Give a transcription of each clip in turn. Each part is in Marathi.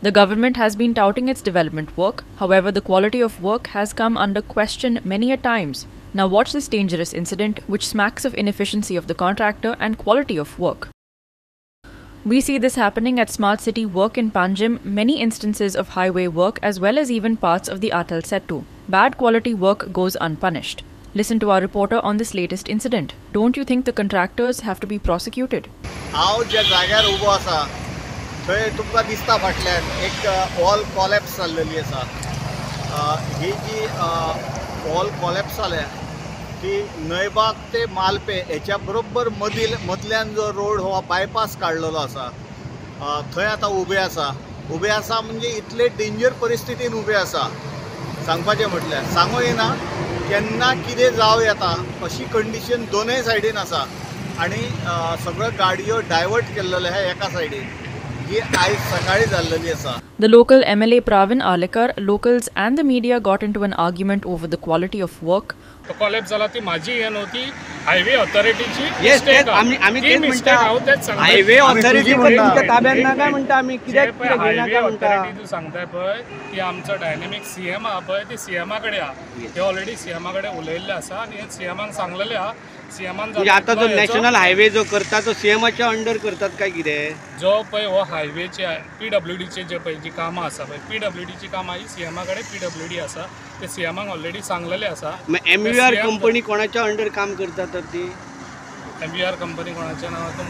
The government has been touting its development work, however, the quality of work has come under question many a times. Now watch this dangerous incident, which smacks of inefficiency of the contractor and quality of work. We see this happening at Smart City work in Panjim, many instances of highway work as well as even parts of the Atal Settu. Bad quality work goes unpunished. Listen to our reporter on this latest incident. Don't you think the contractors have to be prosecuted? हांव ज्या जाग्यार उबो आसा थंय तुमकां दिसता फाटल्यान एक वॉल कॉलॅप्स जाल्लेली आसा. ही जी वॉल कॉलॅप्स जाल्या ती नयबाग ते मालपे हेच्या बरोबर मदल्यान जो रोड हो बायपास काडलेलो आसा थंय आतां उबे आसा म्हणजे इतले डेंजर परिस्थितीन उबे आसा सांगपाचें म्हटल्यार सांगूं येना केन्ना कितें जावं येता अशी कंडिशन दोनूय सायडीन आसा आनी सगळ्यो गाडयो डायवर्ट केल्लेले आहा एका सायडीन जी आयज सकाळी जाल्लेली आसा. The local MLA Pravin Alekar, locals and the media got into an argument over the quality of work. Collapse झाला ती माझी हे नव्हती हायवे ऑथॉरिटीची आम्ही तेच म्हणता हायवे ऑथॉरिटी ताब्यात ना काय म्हणता आम्ही कित्याक हायवे ऑथॉरिटी तू सांगताय पळय ती आमचो डायनॅमिक सीएम आहा पळय ती सीएमाकडे आहा ते ऑलरेडी सीएमाकडे उलयल्ले आसा आनी सीएमान सांगलेले आहा सीएमान आता जो नॅशनल हायवे जो करता तो सीएमाच्या अंडर करतात काय कितें जो पळय हो हायवेचे PWDचे जे पळय जी कामां आसा पळय PWDची कामां ही सीएमाकडे PWD आसा ते सीएमाक ऑलरेडी सांगलेले आसा. MVR कंपनी कोणाच्या अंडर काम करता तर ती MVR कंपनी कोणाच्या नांवातून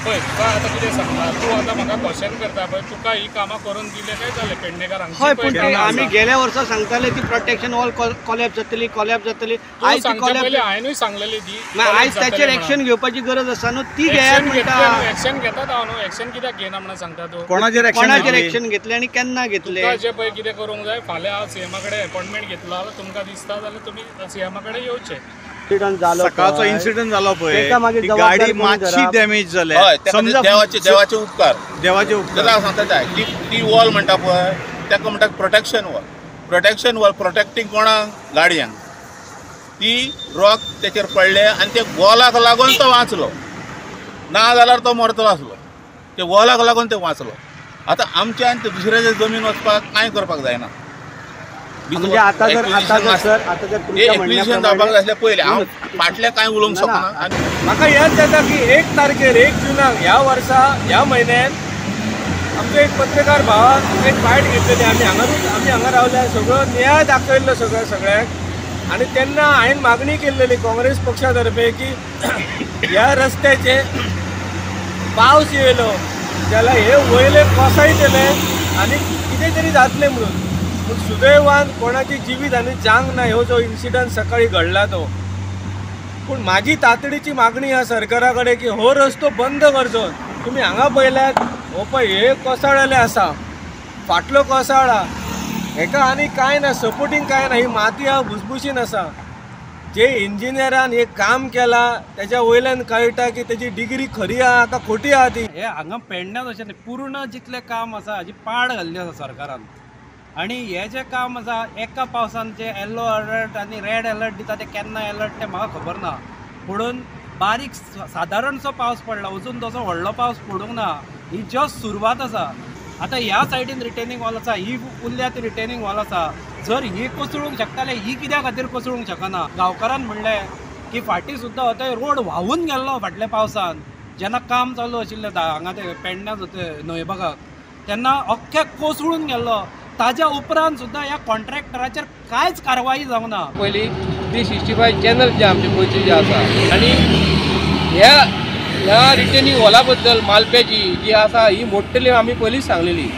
पळय तुका आतां कितें सांगता तूं आतां म्हाका क्वेश्चन करता पळय तुका ही कामां करून दिले काय जालें पेडणेकार हय पण आमी गेल्या वर्सा सांगताले ती प्रोटेक्शन वॉल कॉलॅप्स जातली आयज हांवेनूय सांगलेली ती आयज त्याचेर एक्शन घेवपाची गरज आसा न्हू ती घेयात म्हणटा एक्शन घेतात हांव न्हू एक्शन कित्याक घेना म्हणून सांगता तूं कोणाचेर एक्शन घेतले आनी केन्ना घेतले तुका जे पळय कितें करूंक जाय फाल्यां हांव सीएमाकडे अपॉइंटमेंट घेतलो जाल्यार तुमकां दिसता जाल्यार तुमी सीएमाकडे येवचें. सकाळचो इन्सिडंट जालो पळय गाडी मातशी डॅमेज जाल्या समजा देवाचे उपकार सांगता ती वॉल म्हणटा पळय ताका म्हणटा प्रोटेक्शन वॉल प्रोटेक्टींग कोणाक गाडयांक ती रॉक तेचेर पडले आनी ते वॉलाक लागून तो वाचलो ना जाल्यार तो मरतलो आसलो ते वॉलाक लागून ते वाचलो. आतां आमच्यान ते दुसऱ्याचे जमीन वचपाक कांय करपाक जायना म्हणजे आता जर एक्विजिशन जावपाक जाय आसलें पयलीं हांव फाटलें कांय उलोवंक शकना. म्हाका याद जाता की 1 तारखेर 1 जुनाक ह्या वर्सा ह्या म्हयन्यान आमचो एक पत्रकार भावान एक फायट घेतलेली आमी हांगा रावल्या सगळो न्याय दाखयल्लो सगळ्यांक आनी तेन्ना हांवें मागणी केल्लेली काँग्रेस पक्षा तर्फे की ह्या रस्त्याचे पावस येयलो जाल्यार हे वयले कोसळटले आनी कितें तरी जातलें म्हणून. पूण सुदैवान कोणाची जिवीत आनी जांग ना ह्यो जो इन्सिडंट सकाळी घडला तो. पूण म्हाजी तातडीची मागणी आहा सरकारा कडेन की हो रस्तो बंद करचो. तुमी हांगा पळयल्यात हो पळय हे कोसळलेले आसा फाटलो कोसळ्ळा हेका आनी कांय ना सपोर्टींग कांय ना ही माती हा भुसभुशीन आसा. जे इंजिनियरान हे काम केला त्याच्या वयल्यान कळटा की तेजी डिग्री खरी आहा का खोटी आहा ती. हे हांगा पेडण्यात अशें न्ही पूर्ण जितलें काम आसा हाजी पाड घाल्ली आसा सरकारान आनी हे जें काम आसा एका पावसान जे येलो अलर्ट आनी रेड अलर्ट दिता ते केन्ना अलर्ट ते म्हाका खबर ना पुणून बारीक सादारणसो पावस पडला अजून तसो व्हडलो पावस पडूंक ना ही जस्ट सुरवात आसा. आतां ह्या सायडीन रिटेनिंग वॉल आसा ही उरल्या ती रिटेनिंग वॉल आसा जर ही कोसळूंक शकताले ही कित्या खातीर कोसळूंक शकना. गांवकारान म्हणलें की फाटीं सुद्दां हो तो रोड व्हांवून गेल्लो फाटल्या पावसान जेन्ना काम चालू आशिल्लें हांगा ते पेडण्यां न्हंयभागाक तेन्ना अख्खे कोसळून गेल्लो. ताज्या उपरांत सुद्दां ह्या कॉन्ट्रॅक्टराचेर कांयच कारवाई जावना. पयलीं 365 चॅनल जे आमचे गोंयचे जे आसा आनी ह्या रिटेनिंग वॉला बद्दल मालप्याची जी आसा ही मोडटली आमी पयलींच सांगलेली.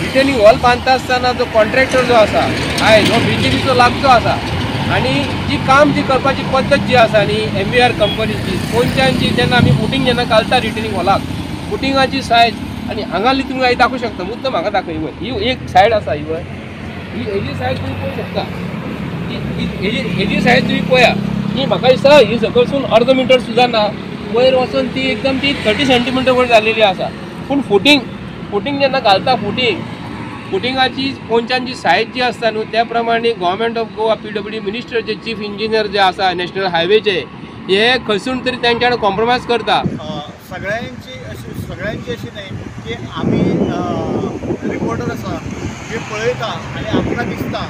रिटेनिंग वॉल बांदता आसतना जो कॉन्ट्रॅक्टर जो आसा आयज हो BJPचो लागचो आसा आनी जी काम जी करपाची पद्दत जी आसा न्ही MVR कंपनीची कोणच्यांची जेन्ना आमी फुटींग जेन्ना घालता रिटेनिंग वॉलाक फुटिंगाची सायज आनी हांगाली तुमकां हांवें दाखोवंक शकता मुद्दम म्हाका दाखय ही एक सायड आसा ही हेजी सायड तुमी पळोवंक शकता हेजी सायड तुमी पळया ही म्हाका दिसता ही सकलसून अर्द मिटर सुद्दां ना वयर वचून ती एकदम ती 30 सेंटीमीटर वयर जाल्लेली आसा. पूण फुटींग जेन्ना घालता फुटिंगाची कोणच्यांची सायज जी आसता न्हू त्या प्रमाणे government of Goa PWD minister जे चीफ इंजिनियर जे आसा नॅशनल हायवेचे हे खंयसून तरी तेंच्या कॉम्प्रोमायज करता. सगळ्यांची अशी नाही की आमी रिपोर्टर आसा ते पळयता आनी आमकां दिसता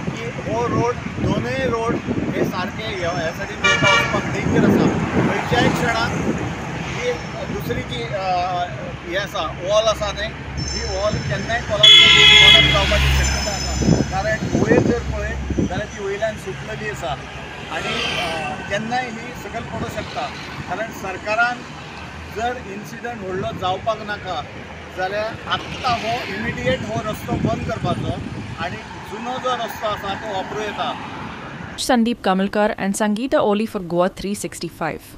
की हो रोड दोनूय रोड हे सारके ह्या सायडीन वचपाक डेंजर आसा. खंयच्याय क्षणाक ही दुसरी जी हे आसा वॉल आसा न्हय ही वॉल केन्नाय कोलॅप्स जावपाची शक्यता आसा. कारण वयर जर पळयत जाल्यार ती वयल्यान सुटलेली आसा आनी केन्नाय ही सकयल पडूंक शकता. कारण सरकारान जर इन्सिडंट व्हडलो जावपाक नाका जाल्यार आत्तां हो इमिडिएट हो रस्तो बंद करपाचो आनी जुनो जो रस्तो आसा तो वापरूं येता. Sandeep Kamalkar and Sangeeta Oli for Goa 365.